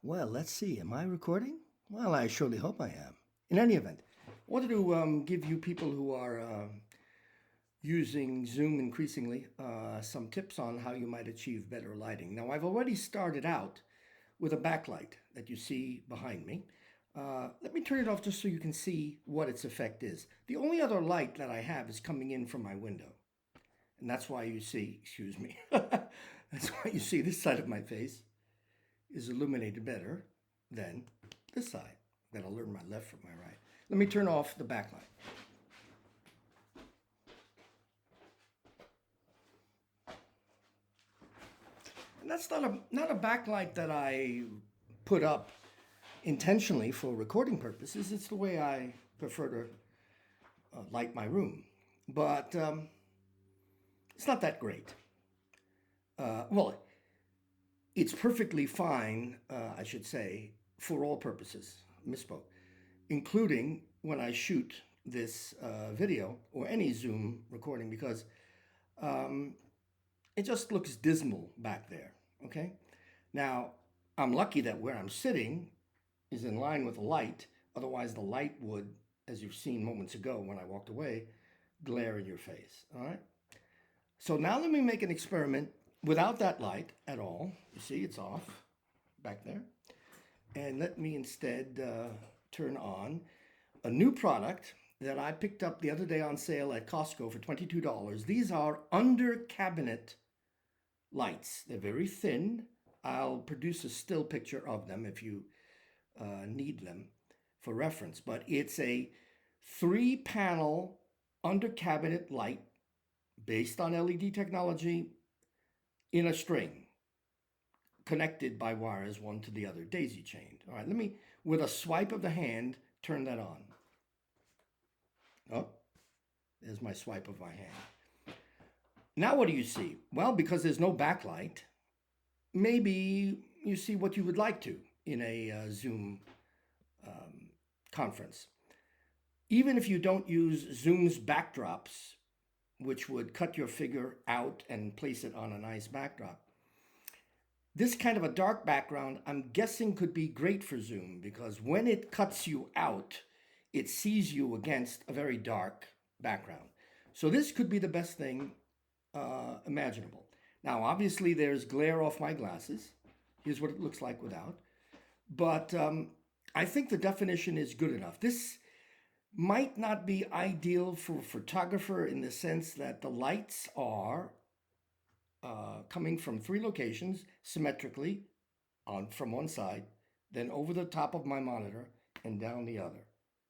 Well, let's see. Am I recording? Well, I surely hope I am. In any event, I wanted to give you people who are using Zoom increasingly some tips on how you might achieve better lighting. Now, I've already started out with a backlight that you see behind me. Let me turn it off just so you can see what its effect is. The only other light that I have is coming in from my window. And that's why you see, excuse me, that's why you see this side of my face is illuminated better than this side. Gotta learn my left from my right. Let me turn off the backlight. And that's not a backlight that I put up intentionally for recording purposes. It's the way I prefer to light my room. But it's not that great. Well, it's perfectly fine, I should say, for all purposes. Misspoke. Including when I shoot this video or any Zoom recording because um, it just looks dismal back there. Okay. Now, I'm lucky that where I'm sitting is in line with the light. Otherwise, the light would, as you've seen moments ago when I walked away, glare in your face. All right. So now let me make an experiment without that light at all. You see, it's off back there. And let me instead turn on a new product that I picked up the other day on sale at Costco for $22. These are under cabinet lights. They're very thin. I'll produce a still picture of them if you need them for reference. But it's a 3-panel under cabinet light based on LED technology in a string, connected by wires one to the other, daisy chained. All right, let me, with a swipe of the hand, turn that on. Oh, there's my swipe of my hand. Now what do you see? Well, because there's no backlight, maybe you see what you would like to in a Zoom conference. Even if you don't use Zoom's backdrops, which would cut your figure out and place it on a nice backdrop, this kind of a dark background, I'm guessing, could be great for Zoom because when it cuts you out, it sees you against a very dark background. So this could be the best thing imaginable. Now, obviously, there's glare off my glasses. Here's what it looks like without. But I think the definition is good enough. This might not be ideal for a photographer in the sense that the lights are coming from 3 locations symmetrically from one side, then over the top of my monitor and down the other.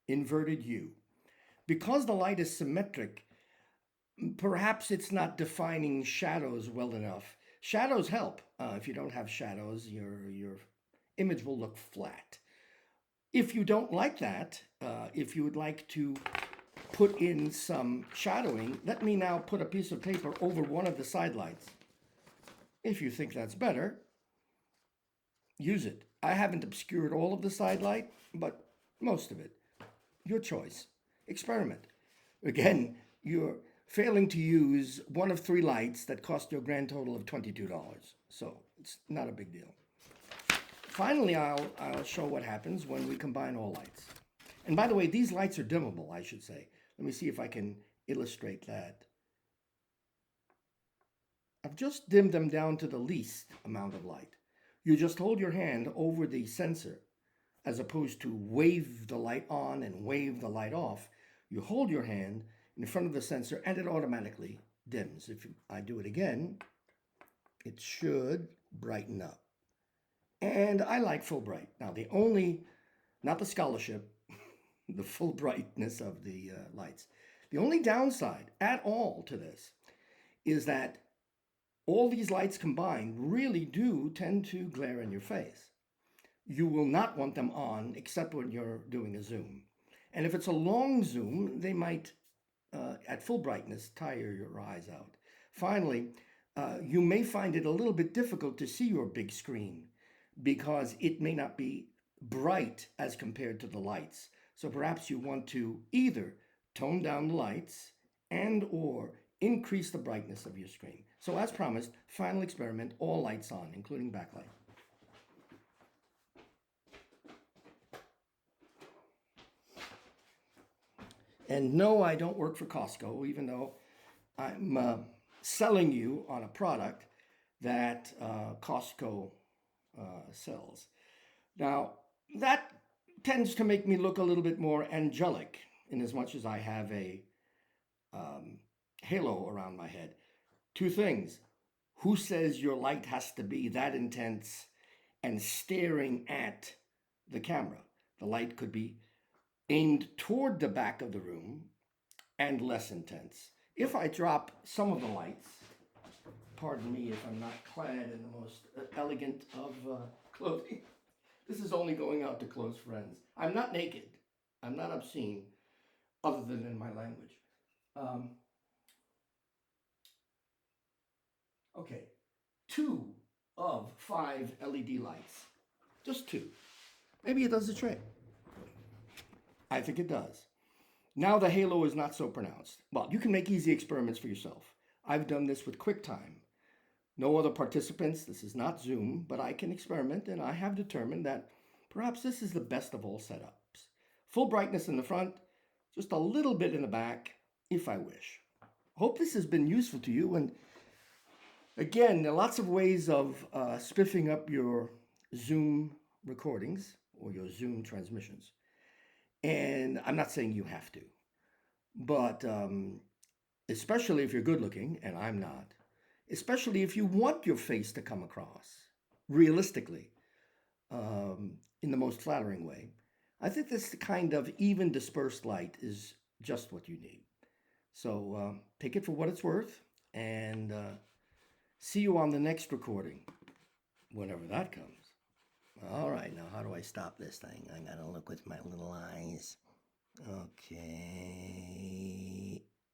Inverted U. Because the light is symmetric, perhaps it's not defining shadows well enough. Shadows help. If you don't have shadows, your image will look flat. If you don't like that, if you would like to put in some shadowing, let me now put a piece of paper over one of the side lights. If you think that's better, use it. I haven't obscured all of the side light, but most of it. Your choice. Experiment. Again, you're failing to use one of 3 lights that cost you a grand total of $22. So it's not a big deal. Finally, I'll show what happens when we combine all lights. And by the way, these lights are dimmable, I should say. Let me see if I can illustrate that. I've just dimmed them down to the least amount of light. You just hold your hand over the sensor as opposed to wave the light on and wave the light off. You hold your hand in front of the sensor and it automatically dims. If I do it again, it should brighten up. And I like full bright. Now not the scholarship, the full brightness of the lights. The only downside at all to this is that all these lights combined really do tend to glare in your face. You will not want them on except when you're doing a Zoom. And if it's a long Zoom, they might, at full brightness, tire your eyes out. Finally, you may find it a little bit difficult to see your big screen because it may not be bright as compared to the lights. So perhaps you want to either tone down the lights and or increase the brightness of your screen. So as promised, final experiment, all lights on, including backlight. And no, I don't work for Costco, even though I'm selling you on a product that Costco sells. Now, that tends to make me look a little bit more angelic in as much as I have a halo around my head. Two things. Who says your light has to be that intense and staring at the camera? The light could be aimed toward the back of the room and less intense. If I drop some of the lights, pardon me if I'm not clad in the most elegant of clothing. This is only going out to close friends. I'm not naked. I'm not obscene, other than in my language. Okay, 2 of 5 LED lights. Just 2. Maybe it does the trick. I think it does. Now the halo is not so pronounced. Well, you can make easy experiments for yourself. I've done this with QuickTime. No other participants. This is not Zoom, but I can experiment, and I have determined that perhaps this is the best of all setups. Full brightness in the front, just a little bit in the back, if I wish. Hope this has been useful to you, and again, there are lots of ways of spiffing up your Zoom recordings or your Zoom transmissions. And I'm not saying you have to, but especially if you're good looking, and I'm not, especially if you want your face to come across realistically in the most flattering way, I think this kind of even dispersed light is just what you need. So take it for what it's worth, and see you on the next recording, whenever that comes. All right, now how do I stop this thing? I gotta look with my little eyes. Okay.